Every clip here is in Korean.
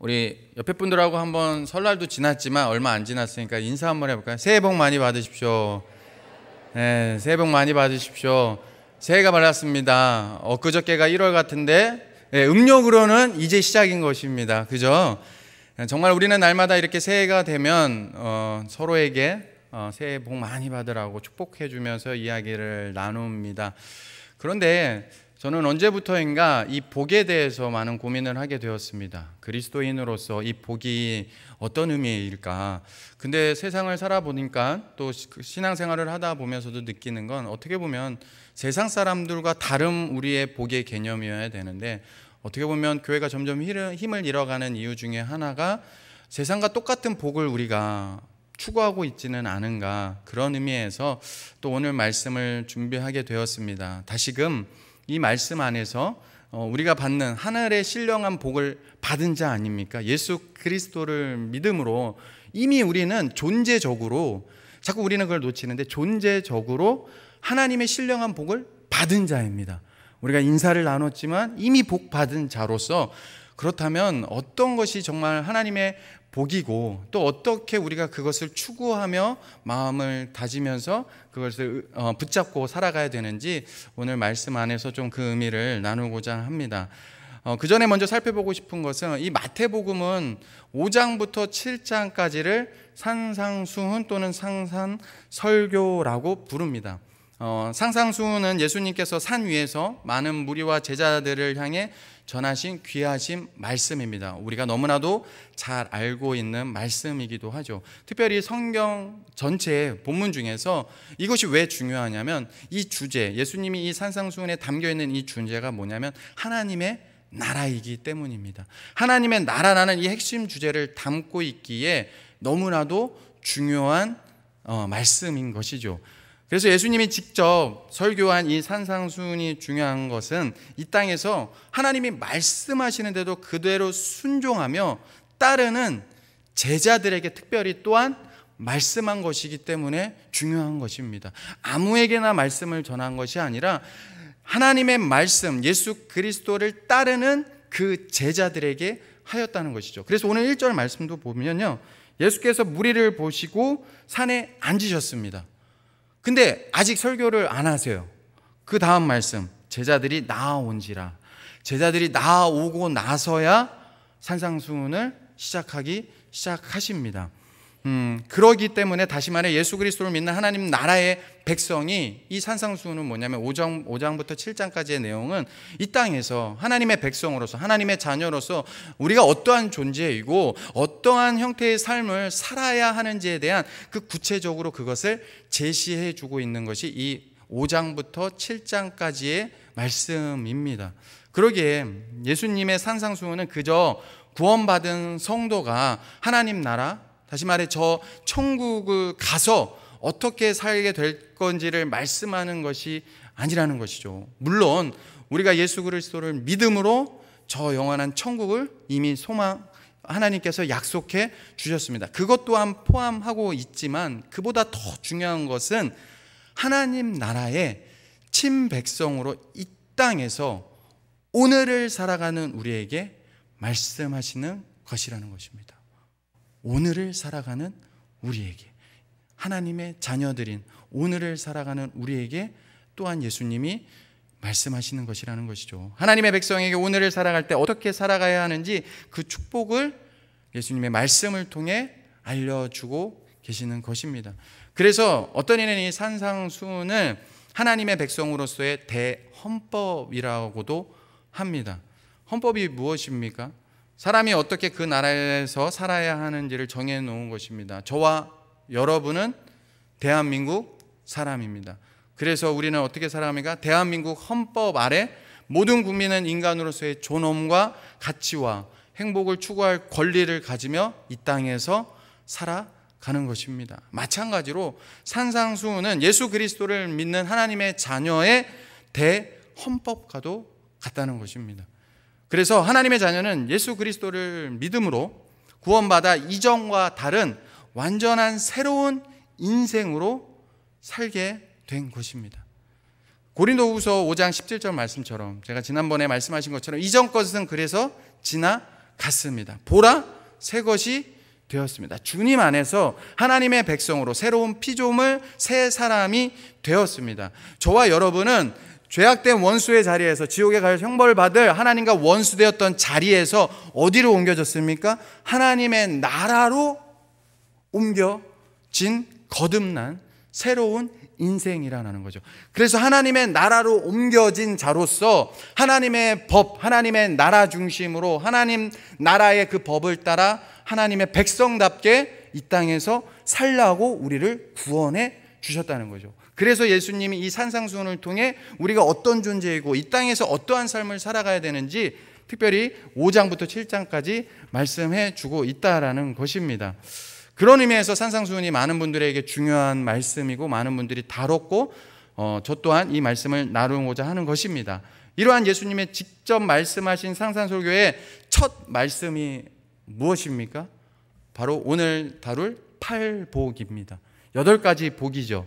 우리 옆에 분들하고 한번 설날도 지났지만 얼마 안 지났으니까 인사 한번 해볼까요? 새해 복 많이 받으십시오. 네, 새해 복 많이 받으십시오. 새해가 밝았습니다. 엊그저께가 1월 같은데 음력으로는 이제 시작인 것입니다. 그죠? 정말 우리는 날마다 이렇게 새해가 되면 서로에게 새해 복 많이 받으라고 축복해 주면서 이야기를 나눕니다. 그런데 저는 언제부터인가 이 복에 대해서 많은 고민을 하게 되었습니다. 그리스도인으로서 이 복이 어떤 의미일까? 근데 세상을 살아보니까 또 신앙생활을 하다 보면서도 느끼는 건 어떻게 보면 세상 사람들과 다른 우리의 복의 개념이어야 되는데 어떻게 보면 교회가 점점 힘을 잃어가는 이유 중에 하나가 세상과 똑같은 복을 우리가 추구하고 있지는 않은가, 그런 의미에서 또 오늘 말씀을 준비하게 되었습니다. 다시금 이 말씀 안에서 우리가 받는 하늘의 신령한 복을 받은 자 아닙니까? 예수 그리스도를 믿음으로 이미 우리는 존재적으로, 자꾸 우리는 그걸 놓치는데 존재적으로 하나님의 신령한 복을 받은 자입니다. 우리가 인사를 나눴지만 이미 복 받은 자로서, 그렇다면 어떤 것이 정말 하나님의 복이고 또 어떻게 우리가 그것을 추구하며 마음을 다지면서 그것을 붙잡고 살아가야 되는지 오늘 말씀 안에서 좀 그 의미를 나누고자 합니다. 그 전에 먼저 살펴보고 싶은 것은 이 마태복음은 5장부터 7장까지를 산상수훈 또는 상산설교라고 부릅니다. 상상수훈은 예수님께서 산 위에서 많은 무리와 제자들을 향해 전하신 귀하신 말씀입니다. 우리가 너무나도 잘 알고 있는 말씀이기도 하죠. 특별히 성경 전체의 본문 중에서 이것이 왜 중요하냐면 이 주제, 예수님이 이 산상수훈에 담겨있는 이 주제가 뭐냐면 하나님의 나라이기 때문입니다. 하나님의 나라라는 이 핵심 주제를 담고 있기에 너무나도 중요한 말씀인 것이죠. 그래서 예수님이 직접 설교한 이 산상수훈이 중요한 것은 이 땅에서 하나님이 말씀하시는데도 그대로 순종하며 따르는 제자들에게 특별히 또한 말씀한 것이기 때문에 중요한 것입니다. 아무에게나 말씀을 전한 것이 아니라 하나님의 말씀, 예수 그리스도를 따르는 그 제자들에게 하였다는 것이죠. 그래서 오늘 1절 말씀도 보면요, 예수께서 무리를 보시고 산에 앉으셨습니다. 근데 아직 설교를 안 하세요. 그 다음 말씀, 제자들이 나아온지라. 제자들이 나아오고 나서야 산상수훈을 시작하십니다. 그러기 때문에 다시 말해 예수 그리스도를 믿는 하나님 나라의 백성이, 이 산상수훈은 뭐냐면 5장부터 7장까지의 내용은 이 땅에서 하나님의 백성으로서, 하나님의 자녀로서 우리가 어떠한 존재이고 어떠한 형태의 삶을 살아야 하는지에 대한 그 구체적으로 그것을 제시해 주고 있는 것이 이 5장부터 7장까지의 말씀입니다. 그러기에 예수님의 산상수훈은 그저 구원받은 성도가 하나님 나라, 다시 말해 저 천국을 가서 어떻게 살게 될 건지를 말씀하는 것이 아니라는 것이죠. 물론 우리가 예수 그리스도를 믿음으로 저 영원한 천국을 이미 하나님께서 약속해 주셨습니다. 그것 또한 포함하고 있지만 그보다 더 중요한 것은 하나님 나라의 친백성으로 이 땅에서 오늘을 살아가는 우리에게 말씀하시는 것이라는 것입니다. 오늘을 살아가는 우리에게, 하나님의 자녀들인 오늘을 살아가는 우리에게 또한 예수님이 말씀하시는 것이라는 것이죠. 하나님의 백성에게 오늘을 살아갈 때 어떻게 살아가야 하는지 그 축복을 예수님의 말씀을 통해 알려주고 계시는 것입니다. 그래서 어떤 이는 이 산상수훈을 하나님의 백성으로서의 대헌법이라고도 합니다. 헌법이 무엇입니까? 사람이 어떻게 그 나라에서 살아야 하는지를 정해놓은 것입니다. 저와 여러분은 대한민국 사람입니다. 그래서 우리는 어떻게 살아갑니까? 대한민국 헌법 아래 모든 국민은 인간으로서의 존엄과 가치와 행복을 추구할 권리를 가지며 이 땅에서 살아가는 것입니다. 마찬가지로 산상수훈은 예수 그리스도를 믿는 하나님의 자녀의 대헌법과도 같다는 것입니다. 그래서 하나님의 자녀는 예수 그리스도를 믿음으로 구원받아 이전과 다른 완전한 새로운 인생으로 살게 된 것입니다. 고린도후서 5장 17절 말씀처럼, 제가 지난번에 말씀하신 것처럼 이전 것은 그래서 지나간 같습니다. 보라, 새 것이 되었습니다. 주님 안에서 하나님의 백성으로 새로운 피조물, 새 사람이 되었습니다. 저와 여러분은 죄악된 원수의 자리에서 지옥에 갈 형벌을 받을 하나님과 원수되었던 자리에서 어디로 옮겨졌습니까? 하나님의 나라로 옮겨진 거듭난 새로운 인생이라는 거죠. 그래서 하나님의 나라로 옮겨진 자로서 하나님의 법, 하나님의 나라 중심으로 하나님 나라의 그 법을 따라 하나님의 백성답게 이 땅에서 살라고 우리를 구원해 주셨다는 거죠. 그래서 예수님이 이 산상수훈을 통해 우리가 어떤 존재이고 이 땅에서 어떠한 삶을 살아가야 되는지 특별히 5장부터 7장까지 말씀해 주고 있다라는 것입니다. 그런 의미에서 산상수훈이 많은 분들에게 중요한 말씀이고 많은 분들이 다뤘고 저 또한 이 말씀을 나누고자 하는 것입니다. 이러한 예수님의 직접 말씀하신 산상설교의 첫 말씀이 무엇입니까? 바로 오늘 다룰 팔복입니다. 8가지 복이죠.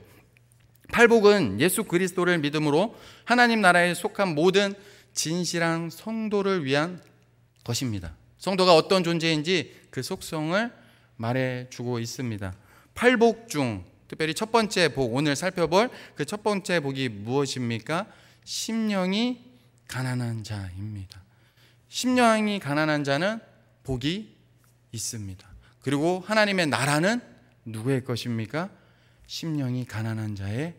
팔복은 예수 그리스도를 믿음으로 하나님 나라에 속한 모든 진실한 성도를 위한 것입니다. 성도가 어떤 존재인지 그 속성을 말해주고 있습니다. 팔복 중 특별히 첫 번째 복, 오늘 살펴볼 그 첫 번째 복이 무엇입니까? 심령이 가난한 자입니다. 심령이 가난한 자는 복이 있습니다. 그리고 하나님의 나라는 누구의 것입니까? 심령이 가난한 자의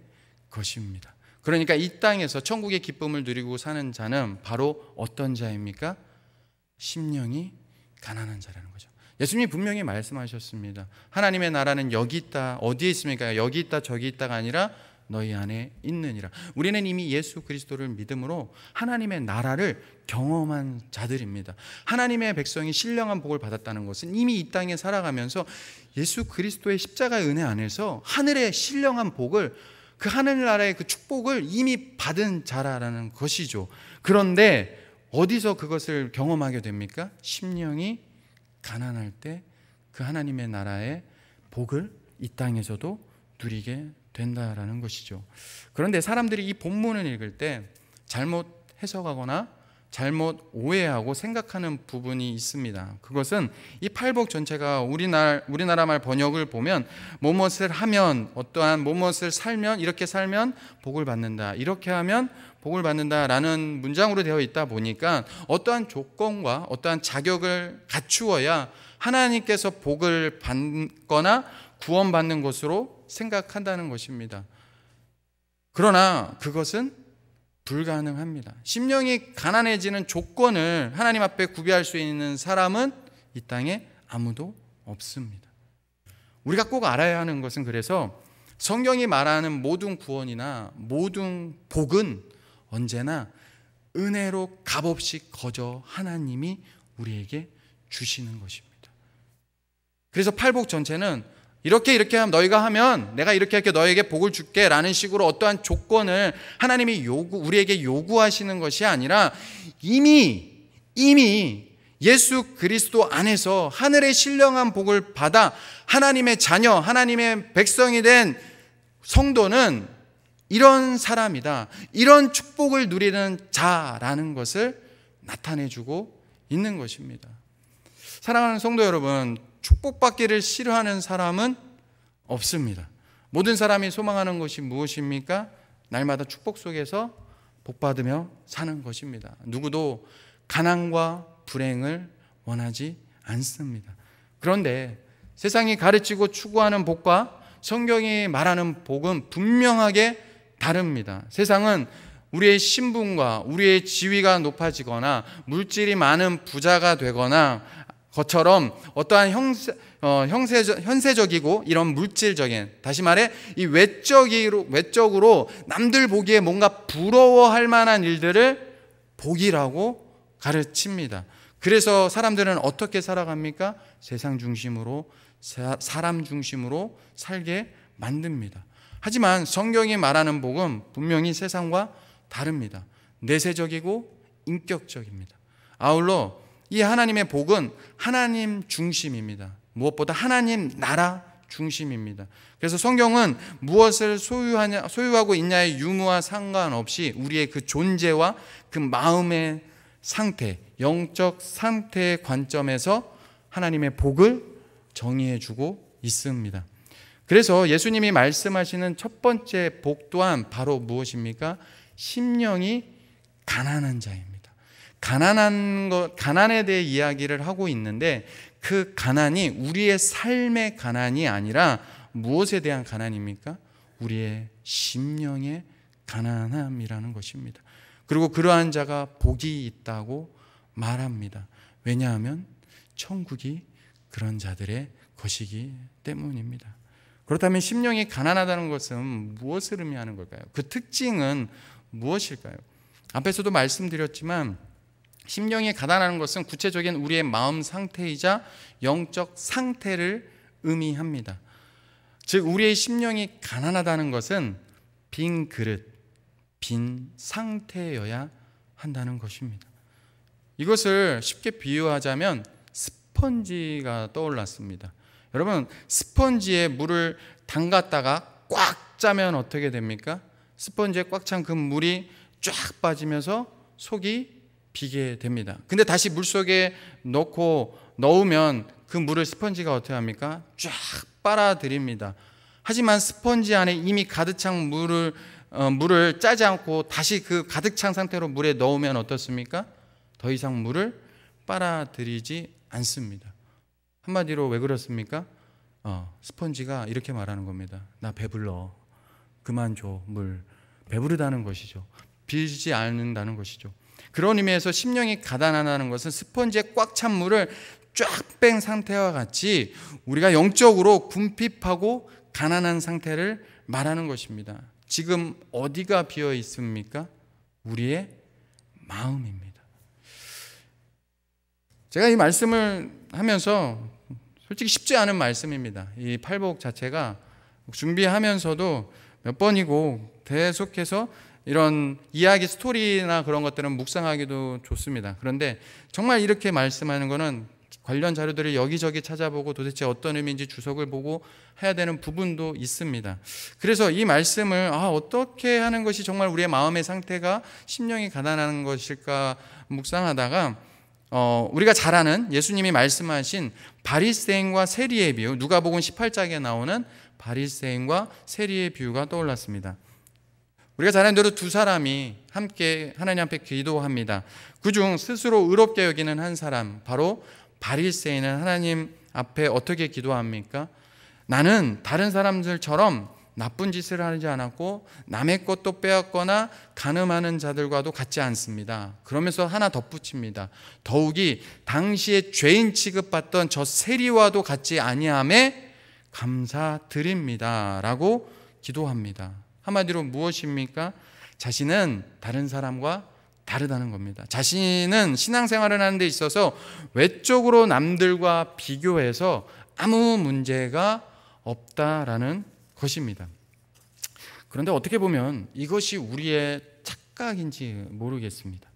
것입니다. 그러니까 이 땅에서 천국의 기쁨을 누리고 사는 자는 바로 어떤 자입니까? 심령이 가난한 자라는 거죠. 예수님이 분명히 말씀하셨습니다. 하나님의 나라는 여기 있다. 어디에 있습니까? 여기 있다 저기 있다가 아니라 너희 안에 있느니라. 우리는 이미 예수 그리스도를 믿음으로 하나님의 나라를 경험한 자들입니다. 하나님의 백성이 신령한 복을 받았다는 것은 이미 이 땅에 살아가면서 예수 그리스도의 십자가의 은혜 안에서 하늘의 신령한 복을, 그 하늘나라의 그 축복을 이미 받은 자라는 것이죠. 그런데 어디서 그것을 경험하게 됩니까? 심령이 가난할 때 그 하나님의 나라의 복을 이 땅에서도 누리게 된다라는 것이죠. 그런데 사람들이 이 본문을 읽을 때 잘못 해석하거나 잘못 오해하고 생각하는 부분이 있습니다. 그것은 이 팔복 전체가 우리나라 말 번역을 보면 무엇을 하면, 어떠한 무엇을 살면, 이렇게 살면 복을 받는다, 이렇게 하면 복을 받는다라는 문장으로 되어 있다 보니까 어떠한 조건과 어떠한 자격을 갖추어야 하나님께서 복을 받거나 구원받는 것으로 생각한다는 것입니다. 그러나 그것은 불가능합니다. 심령이 가난해지는 조건을 하나님 앞에 구비할 수 있는 사람은 이 땅에 아무도 없습니다. 우리가 꼭 알아야 하는 것은, 그래서 성경이 말하는 모든 구원이나 모든 복은 언제나 은혜로 값없이 거저 하나님이 우리에게 주시는 것입니다. 그래서 팔복 전체는 이렇게 하면, 너희가 하면 내가 이렇게 할게, 너에게 복을 줄게 라는 식으로 어떠한 조건을 하나님이 우리에게 요구하시는 것이 아니라 이미 예수 그리스도 안에서 하늘의 신령한 복을 받아 하나님의 자녀, 하나님의 백성이 된 성도는 이런 사람이다, 이런 축복을 누리는 자라는 것을 나타내주고 있는 것입니다. 사랑하는 성도 여러분, 축복받기를 싫어하는 사람은 없습니다. 모든 사람이 소망하는 것이 무엇입니까? 날마다 축복 속에서 복받으며 사는 것입니다. 누구도 가난과 불행을 원하지 않습니다. 그런데 세상이 가르치고 추구하는 복과 성경이 말하는 복은 분명하게 다릅니다. 세상은 우리의 신분과 우리의 지위가 높아지거나 물질이 많은 부자가 되거나 것처럼 어떠한 현세적이고 이런 물질적인, 다시 말해 이 외적으로 남들 보기에 뭔가 부러워할 만한 일들을 복이라고 가르칩니다. 그래서 사람들은 어떻게 살아갑니까? 세상 중심으로, 사람 중심으로 살게 만듭니다. 하지만 성경이 말하는 복은 분명히 세상과 다릅니다. 내세적이고 인격적입니다. 아울러 이 하나님의 복은 하나님 중심입니다. 무엇보다 하나님 나라 중심입니다. 그래서 성경은 무엇을 소유하고 있냐의 유무와 상관없이 우리의 그 존재와 그 마음의 상태, 영적 상태의 관점에서 하나님의 복을 정의해 주고 있습니다. 그래서 예수님이 말씀하시는 첫 번째 복 또한 바로 무엇입니까? 심령이 가난한 자입니다. 가난에 대해 이야기를 하고 있는데 그 가난이 우리의 삶의 가난이 아니라 무엇에 대한 가난입니까? 우리의 심령의 가난함이라는 것입니다. 그리고 그러한 자가 복이 있다고 말합니다. 왜냐하면 천국이 그런 자들의 것이기 때문입니다. 그렇다면 심령이 가난하다는 것은 무엇을 의미하는 걸까요? 그 특징은 무엇일까요? 앞에서도 말씀드렸지만 심령이 가난하는 것은 구체적인 우리의 마음 상태이자 영적 상태를 의미합니다. 즉 우리의 심령이 가난하다는 것은 빈 그릇, 빈 상태여야 한다는 것입니다. 이것을 쉽게 비유하자면 스펀지가 떠올랐습니다. 여러분, 스펀지에 물을 담갔다가 꽉 짜면 어떻게 됩니까? 스펀지에 꽉 찬 그 물이 쫙 빠지면서 속이 비게 됩니다. 근데 다시 물속에 넣으면 그 물을 스펀지가 어떻게 합니까? 쫙 빨아들입니다. 하지만 스펀지 안에 이미 가득 찬 물을 짜지 않고 다시 그 가득 찬 상태로 물에 넣으면 어떻습니까? 더 이상 물을 빨아들이지 않습니다. 한마디로 왜 그렇습니까? 스펀지가 이렇게 말하는 겁니다. 나 배불러. 그만 줘. 물. 배부르다는 것이죠. 비지 않는다는 것이죠. 그런 의미에서 심령이 가난하다는 것은 스펀지에 꽉 찬 물을 쫙 뺀 상태와 같이 우리가 영적으로 궁핍하고 가난한 상태를 말하는 것입니다. 지금 어디가 비어 있습니까? 우리의 마음입니다. 제가 이 말씀을 하면서 솔직히 쉽지 않은 말씀입니다. 이 팔복 자체가 준비하면서도 몇 번이고 계속해서 이런 이야기 스토리나 그런 것들은 묵상하기도 좋습니다. 그런데 정말 이렇게 말씀하는 거는 관련 자료들을 여기저기 찾아보고 도대체 어떤 의미인지 주석을 보고 해야 되는 부분도 있습니다. 그래서 이 말씀을 어떻게 하는 것이 정말 우리의 마음의 상태가 심령이 가난한 것일까 묵상하다가 우리가 잘 아는 예수님이 말씀하신 바리새인과 세리의 비유, 누가복음 18장에 나오는 바리새인과 세리의 비유가 떠올랐습니다. 우리가 잘 아는 대로 두 사람이 함께 하나님 앞에 기도합니다. 그중 스스로 의롭게 여기는 한 사람, 바로 바리새인은 하나님 앞에 어떻게 기도합니까? 나는 다른 사람들처럼 나쁜 짓을 하지 않았고 남의 것도 빼앗거나 간음하는 자들과도 같지 않습니다. 그러면서 하나 덧붙입니다. 더욱이 당시에 죄인 취급받던 저 세리와도 같지 아니함에 감사드립니다 라고 기도합니다. 한마디로 무엇입니까? 자신은 다른 사람과 다르다는 겁니다. 자신은 신앙생활을 하는 데 있어서 외적으로 남들과 비교해서 아무 문제가 없다라는 것입니다. 그런데 어떻게 보면 이것이 우리의 착각인지 모르겠습니다.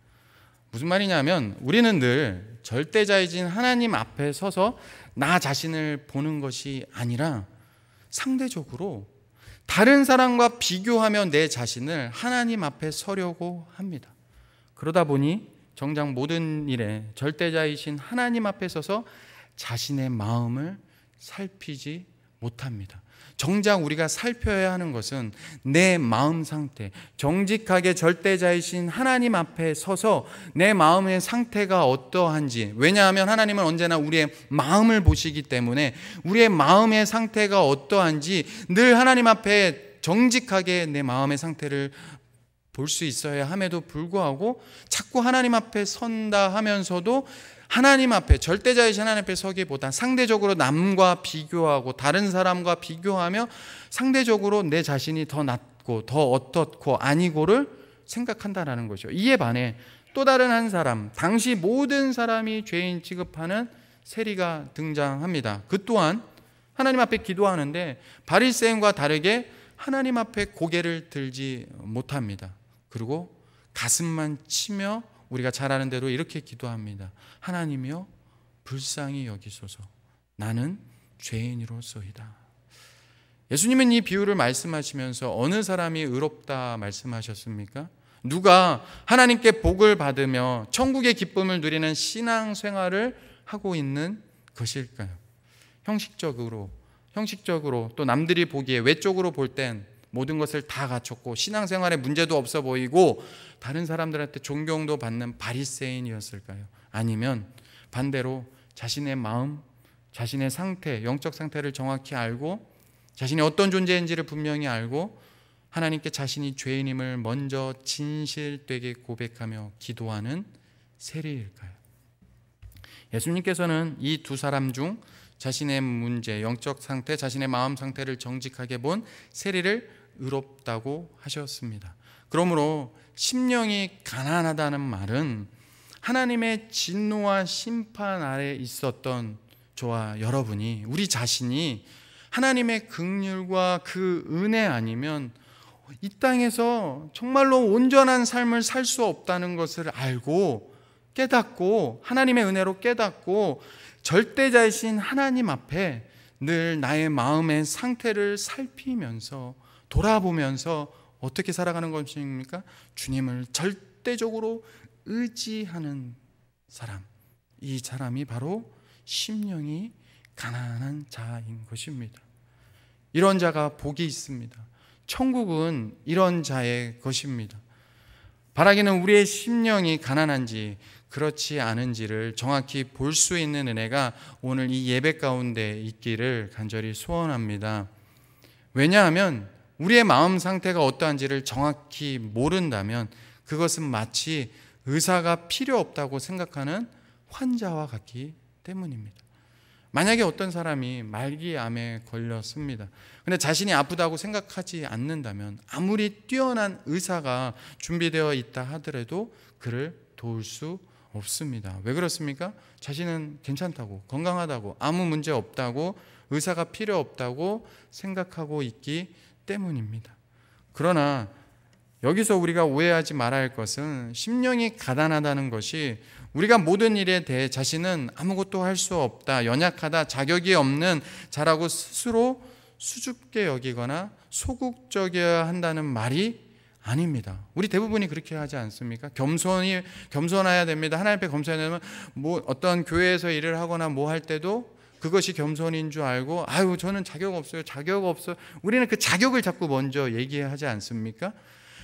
무슨 말이냐면 우리는 늘 절대자이신 하나님 앞에 서서 나 자신을 보는 것이 아니라 상대적으로 다른 사람과 비교하며 내 자신을 하나님 앞에 서려고 합니다. 그러다 보니 정작 모든 일에 절대자이신 하나님 앞에 서서 자신의 마음을 살피지 못합니다. 정작 우리가 살펴야 하는 것은 내 마음 상태, 정직하게 절대자이신 하나님 앞에 서서 내 마음의 상태가 어떠한지. 왜냐하면 하나님은 언제나 우리의 마음을 보시기 때문에 우리의 마음의 상태가 어떠한지 늘 하나님 앞에 정직하게 내 마음의 상태를 볼 수 있어야 함에도 불구하고 자꾸 하나님 앞에 선다 하면서도 하나님 앞에, 절대자이신 하나님 앞에 서기보다 상대적으로 남과 비교하고 다른 사람과 비교하며 상대적으로 내 자신이 더 낫고 더 어떻고 아니고를 생각한다는 거죠. 이에 반해 또 다른 한 사람, 당시 모든 사람이 죄인 취급하는 세리가 등장합니다. 그 또한 하나님 앞에 기도하는데 바리새인과 다르게 하나님 앞에 고개를 들지 못합니다. 그리고 가슴만 치며 우리가 잘 아는 대로 이렇게 기도합니다. 하나님이여 불쌍히 여기소서. 나는 죄인이로소이다. 예수님은 이 비유를 말씀하시면서 어느 사람이 의롭다 말씀하셨습니까? 누가 하나님께 복을 받으며 천국의 기쁨을 누리는 신앙생활을 하고 있는 것일까요? 형식적으로 또 남들이 보기에 외적으로 볼 땐 모든 것을 다 갖췄고 신앙생활에 문제도 없어 보이고 다른 사람들한테 존경도 받는 바리새인이었을까요? 아니면 반대로 자신의 마음, 자신의 상태, 영적 상태를 정확히 알고 자신이 어떤 존재인지를 분명히 알고 하나님께 자신이 죄인임을 먼저 진실되게 고백하며 기도하는 세리일까요? 예수님께서는 이 두 사람 중 자신의 문제, 영적 상태, 자신의 마음 상태를 정직하게 본 세리를 의롭다고 하셨습니다. 그러므로 심령이 가난하다는 말은 하나님의 진노와 심판 아래 있었던 저와 여러분이, 우리 자신이 하나님의 긍휼과 그 은혜 아니면 이 땅에서 정말로 온전한 삶을 살 수 없다는 것을 알고 깨닫고, 하나님의 은혜로 깨닫고 절대자이신 하나님 앞에 늘 나의 마음의 상태를 살피면서 돌아보면서 어떻게 살아가는 것입니까? 주님을 절대적으로 의지하는 사람, 이 사람이 바로 심령이 가난한 자인 것입니다. 이런 자가 복이 있습니다. 천국은 이런 자의 것입니다. 바라기는 우리의 심령이 가난한지 그렇지 않은지를 정확히 볼 수 있는 은혜가 오늘 이 예배 가운데 있기를 간절히 소원합니다. 왜냐하면 우리의 마음 상태가 어떠한지를 정확히 모른다면 그것은 마치 의사가 필요 없다고 생각하는 환자와 같기 때문입니다. 만약에 어떤 사람이 말기암에 걸렸습니다. 근데 자신이 아프다고 생각하지 않는다면 아무리 뛰어난 의사가 준비되어 있다 하더라도 그를 도울 수 없습니다. 왜 그렇습니까? 자신은 괜찮다고, 건강하다고, 아무 문제 없다고, 의사가 필요 없다고 생각하고 있기 때문입니다. 그러나 여기서 우리가 오해하지 말아야 할 것은 심령이 가난하다는 것이 우리가 모든 일에 대해 자신은 아무것도 할 수 없다, 연약하다, 자격이 없는 자라고 스스로 수줍게 여기거나 소극적이어야 한다는 말이 아닙니다. 우리 대부분이 그렇게 하지 않습니까? 겸손해야 됩니다. 하나님 앞에 겸손해야 되면 어떤 교회에서 일을 하거나 뭐 할 때도 그것이 겸손인 줄 알고 아유 저는 자격 없어요. 우리는 그 자격을 자꾸 먼저 얘기하지 않습니까?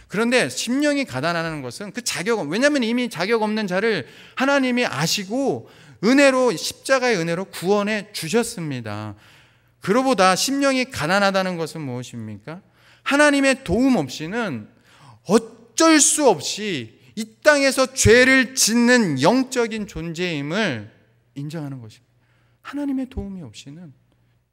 그런데 심령이 가난하는 것은 그 자격은, 왜냐하면 이미 자격 없는 자를 하나님이 아시고 은혜로, 십자가의 은혜로 구원해 주셨습니다. 그로보다 심령이 가난하다는 것은 무엇입니까? 하나님의 도움 없이는 어쩔 수 없이 이 땅에서 죄를 짓는 영적인 존재임을 인정하는 것입니다. 하나님의 도움이 없이는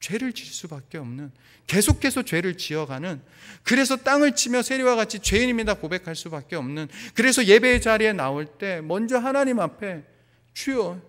죄를 질 수밖에 없는, 계속해서 죄를 지어가는, 그래서 땅을 치며 세리와 같이 죄인입니다 고백할 수밖에 없는, 그래서 예배의 자리에 나올 때 먼저 하나님 앞에 주여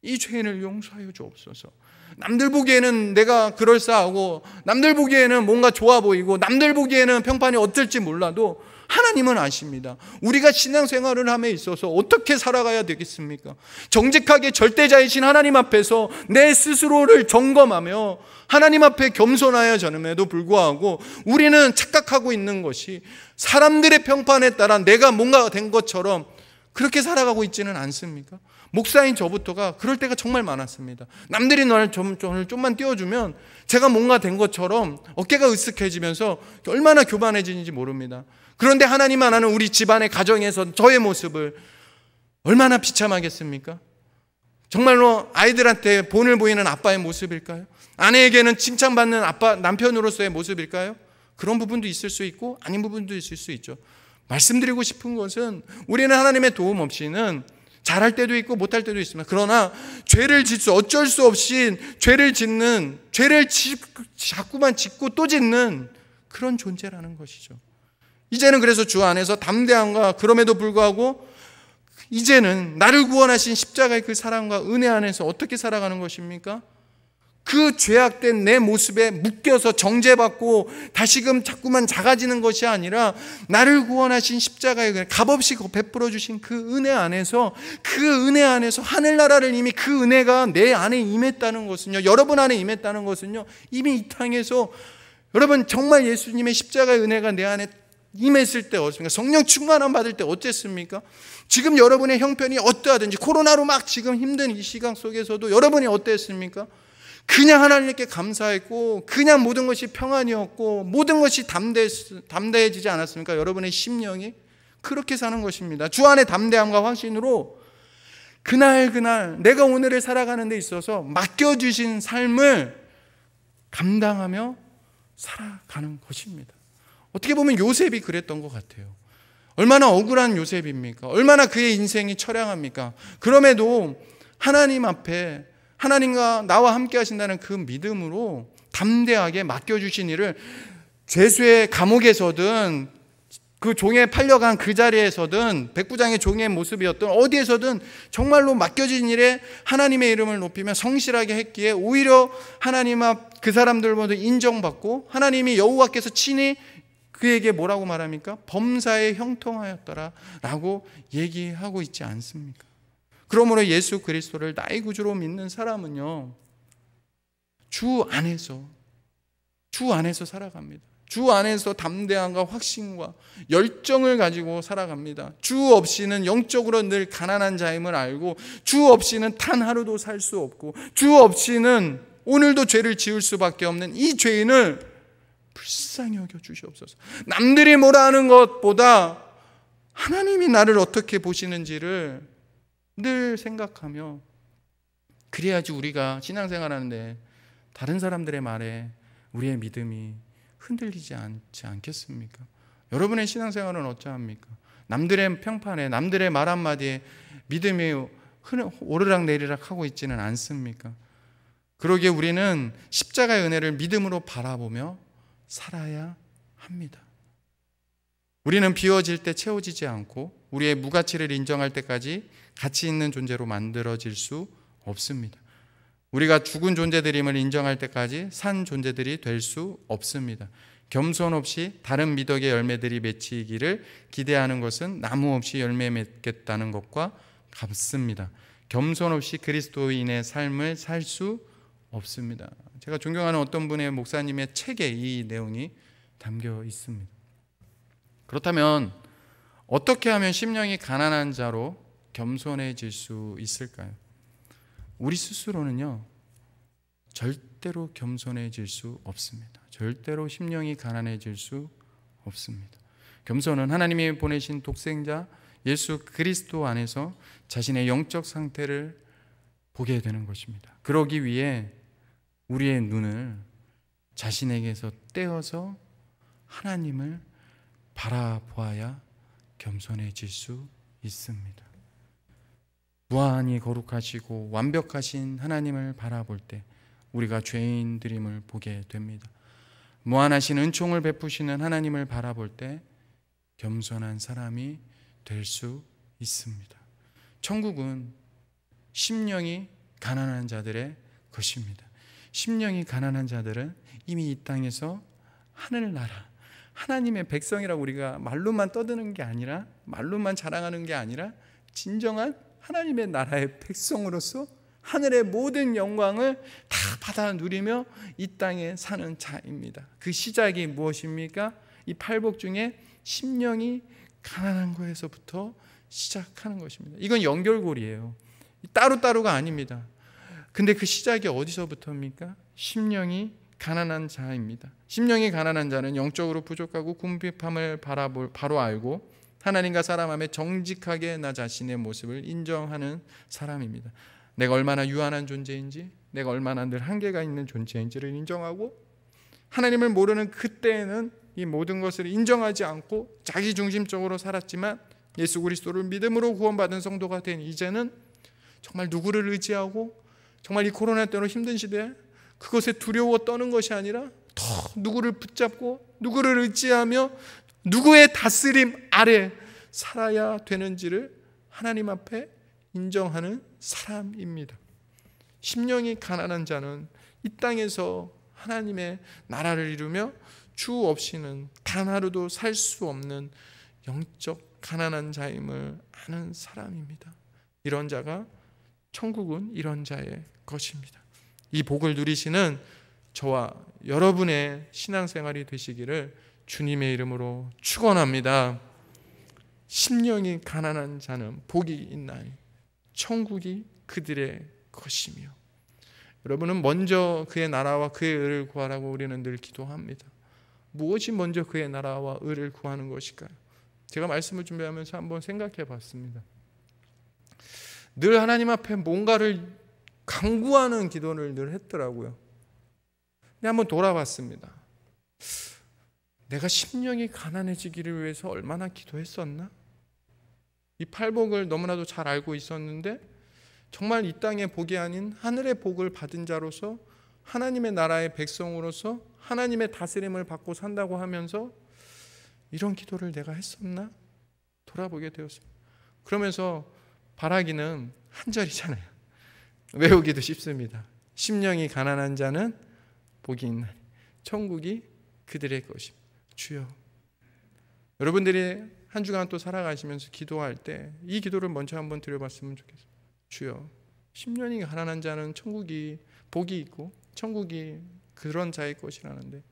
이 죄인을 용서하여 주옵소서. 남들 보기에는 내가 그럴싸하고 남들 보기에는 뭔가 좋아 보이고 남들 보기에는 평판이 어떨지 몰라도 하나님은 아십니다. 우리가 신앙생활을 함에 있어서 어떻게 살아가야 되겠습니까? 정직하게 절대자이신 하나님 앞에서 내 스스로를 점검하며 하나님 앞에 겸손하여 전함에도 불구하고 우리는 착각하고 있는 것이 사람들의 평판에 따라 내가 뭔가 된 것처럼 그렇게 살아가고 있지는 않습니까? 목사인 저부터가 그럴 때가 정말 많았습니다. 남들이 저를 좀만 띄워주면 제가 뭔가 된 것처럼 어깨가 으쓱해지면서 얼마나 교만해지는지 모릅니다. 그런데 하나님만 아는 우리 집안의 가정에서 저의 모습을 얼마나 비참하겠습니까? 정말로 아이들한테 본을 보이는 아빠의 모습일까요? 아내에게는 칭찬받는 아빠, 남편으로서의 모습일까요? 그런 부분도 있을 수 있고 아닌 부분도 있을 수 있죠. 말씀드리고 싶은 것은 우리는 하나님의 도움 없이는 잘할 때도 있고 못할 때도 있습니다. 그러나 어쩔 수 없이 죄를 자꾸만 짓고 또 짓는 그런 존재라는 것이죠. 이제는 그래서 주 안에서 담대함과, 그럼에도 불구하고 이제는 나를 구원하신 십자가의 그 사랑과 은혜 안에서 어떻게 살아가는 것입니까? 그 죄악된 내 모습에 묶여서 정죄받고 다시금 자꾸만 작아지는 것이 아니라 나를 구원하신 십자가의 은혜, 값없이 베풀어 주신 그 은혜 안에서 하늘나라를 이미 그 은혜가 내 안에 임했다는 것은요, 여러분 안에 임했다는 것은요, 이미 이 땅에서 여러분 정말 예수님의 십자가의 은혜가 내 안에 임했을 때 어떻습니까? 성령 충만함 받을 때 어땠습니까? 지금 여러분의 형편이 어떠하든지 코로나로 막 지금 힘든 이 시간 속에서도 여러분이 어땠습니까? 그냥 하나님께 감사했고 그냥 모든 것이 평안이었고 모든 것이 담대해지지 않았습니까? 여러분의 심령이 그렇게 사는 것입니다. 주 안의 담대함과 확신으로 그날 내가 오늘을 살아가는 데 있어서 맡겨주신 삶을 감당하며 살아가는 것입니다. 어떻게 보면 요셉이 그랬던 것 같아요. 얼마나 억울한 요셉입니까? 얼마나 그의 인생이 처량합니까? 그럼에도 하나님 앞에 하나님과 나와 함께 하신다는 그 믿음으로 담대하게 맡겨주신 일을 죄수의 감옥에서든 그 종에 팔려간 그 자리에서든 백부장의 종의 모습이었던 어디에서든 정말로 맡겨진 일에 하나님의 이름을 높이며 성실하게 했기에 오히려 하나님 앞 그 사람들보다 인정받고 하나님이 여호와께서 친히 그에게 뭐라고 말합니까? 범사에 형통하였더라 라고 얘기하고 있지 않습니까? 그러므로 예수 그리스도를 나의 구주로 믿는 사람은요, 주 안에서 살아갑니다. 주 안에서 담대함과 확신과 열정을 가지고 살아갑니다. 주 없이는 영적으로 늘 가난한 자임을 알고 주 없이는 단 하루도 살 수 없고 주 없이는 오늘도 죄를 지을 수밖에 없는 이 죄인을 불쌍히 여겨 주시옵소서. 남들이 뭐라 하는 것보다 하나님이 나를 어떻게 보시는지를 늘 생각하며 그래야지 우리가 신앙생활하는데 다른 사람들의 말에 우리의 믿음이 흔들리지 않지 않겠습니까? 여러분의 신앙생활은 어떠합니까? 남들의 평판에 남들의 말 한마디에 믿음이 오르락내리락 하고 있지는 않습니까? 그러기에 우리는 십자가의 은혜를 믿음으로 바라보며 살아야 합니다. 우리는 비워질 때 채워지지 않고 우리의 무가치를 인정할 때까지 가치 있는 존재로 만들어질 수 없습니다. 우리가 죽은 존재들임을 인정할 때까지 산 존재들이 될 수 없습니다. 겸손 없이 다른 미덕의 열매들이 맺히기를 기대하는 것은 나무 없이 열매 맺겠다는 것과 같습니다. 겸손 없이 그리스도인의 삶을 살 수 없습니다. 제가 존경하는 어떤 분의 목사님의 책에 이 내용이 담겨 있습니다. 그렇다면 어떻게 하면 심령이 가난한 자로 겸손해질 수 있을까요? 우리 스스로는요, 절대로 겸손해질 수 없습니다. 절대로 심령이 가난해질 수 없습니다. 겸손은 하나님이 보내신 독생자 예수 그리스도 안에서 자신의 영적 상태를 보게 되는 것입니다. 그러기 위해 우리의 눈을 자신에게서 떼어서 하나님을 바라보아야 겸손해질 수 있습니다. 무한히 거룩하시고 완벽하신 하나님을 바라볼 때 우리가 죄인들임을 보게 됩니다. 무한하신 은총을 베푸시는 하나님을 바라볼 때 겸손한 사람이 될 수 있습니다. 천국은 심령이 가난한 자들의 것입니다. 심령이 가난한 자들은 이미 이 땅에서 하늘나라 하나님의 백성이라고 우리가 말로만 떠드는 게 아니라 말로만 자랑하는 게 아니라 진정한 하나님의 나라의 백성으로서 하늘의 모든 영광을 다 받아 누리며 이 땅에 사는 자입니다. 그 시작이 무엇입니까? 이 팔복 중에 심령이 가난한 거에서부터 시작하는 것입니다. 이건 연결고리예요. 따로따로가 아닙니다. 근데 그 시작이 어디서부터입니까? 심령이 가난한 자입니다. 심령이 가난한 자는 영적으로 부족하고 궁핍함을 바로 알고 하나님과 사람 앞에 정직하게 나 자신의 모습을 인정하는 사람입니다. 내가 얼마나 유한한 존재인지, 내가 얼마나 늘 한계가 있는 존재인지를 인정하고 하나님을 모르는 그때에는 이 모든 것을 인정하지 않고 자기중심적으로 살았지만 예수 그리스도를 믿음으로 구원받은 성도가 된 이제는 정말 누구를 의지하고 정말 이 코로나 때로 힘든 시대에 그것에 두려워 떠는 것이 아니라 더 누구를 붙잡고 누구를 의지하며 누구의 다스림 아래 살아야 되는지를 하나님 앞에 인정하는 사람입니다. 심령이 가난한 자는 이 땅에서 하나님의 나라를 이루며 주 없이는 단 하루도 살 수 없는 영적 가난한 자임을 아는 사람입니다. 이런 자가 천국은 이런 자의 것입니다. 이 복을 누리시는 저와 여러분의 신앙생활이 되시기를 주님의 이름으로 축원합니다. 심령이 가난한 자는 복이 있나니 천국이 그들의 것이며. 여러분은 먼저 그의 나라와 그의 의를 구하라고 우리는 늘 기도합니다. 무엇이 먼저 그의 나라와 의를 구하는 것일까요? 제가 말씀을 준비하면서 한번 생각해 봤습니다. 늘 하나님 앞에 뭔가를 간구하는 기도를 늘 했더라고요. 근데 한번 돌아봤습니다. 내가 심령이 가난해지기를 위해서 얼마나 기도했었나? 이 팔복을 너무나도 잘 알고 있었는데 정말 이 땅의 복이 아닌 하늘의 복을 받은 자로서 하나님의 나라의 백성으로서 하나님의 다스림을 받고 산다고 하면서 이런 기도를 내가 했었나? 돌아보게 되었습니다. 그러면서 바라기는 한 절이잖아요. 외우기도 쉽습니다. 심령이 가난한 자는 복이 있나니 천국이 그들의 것입니다. 주여, 여러분들이 한 주간 또 살아가시면서 기도할 때 이 기도를 먼저 한번 드려봤으면 좋겠어요. 주여, 심령이 가난한 자는 천국이 복이 있고 천국이 그런 자의 것이라는데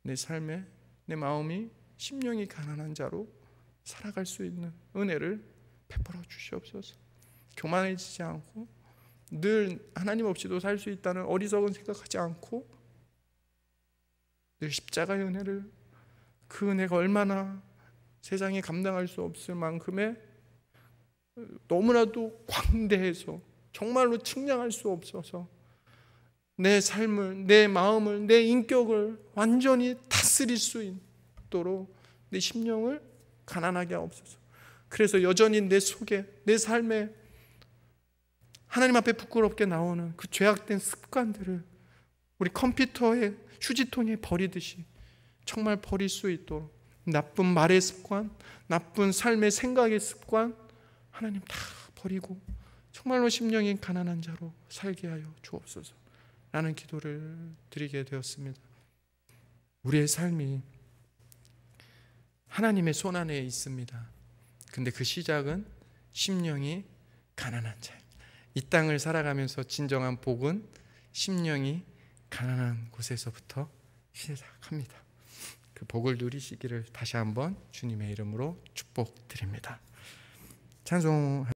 내 삶에 내 마음이 심령이 가난한 자로 살아갈 수 있는 은혜를 베풀어 주시옵소서. 교만해지지 않고 늘 하나님 없이도 살 수 있다는 어리석은 생각하지 않고 늘 십자가의 은혜를, 그 은혜가 얼마나 세상에 감당할 수 없을 만큼의 너무나도 광대해서 정말로 측량할 수 없어서 내 삶을, 내 마음을, 내 인격을 완전히 다스릴 수 있도록 내 심령을 가난하게 하옵소서. 그래서 여전히 내 속에, 내 삶에 하나님 앞에 부끄럽게 나오는 그 죄악된 습관들을 우리 컴퓨터에 휴지통에 버리듯이 정말 버릴 수 있도록 나쁜 말의 습관, 나쁜 삶의 생각의 습관 하나님 다 버리고 정말로 심령이 가난한 자로 살게 하여 주옵소서 라는 기도를 드리게 되었습니다. 우리의 삶이 하나님의 손안에 있습니다. 근데 그 시작은 심령이 가난한 자예요. 이 땅을 살아가면서 진정한 복은 심령이 가난한 곳에서부터 시작합니다. 그 복을 누리시기를 다시 한번 주님의 이름으로 축복드립니다. 찬송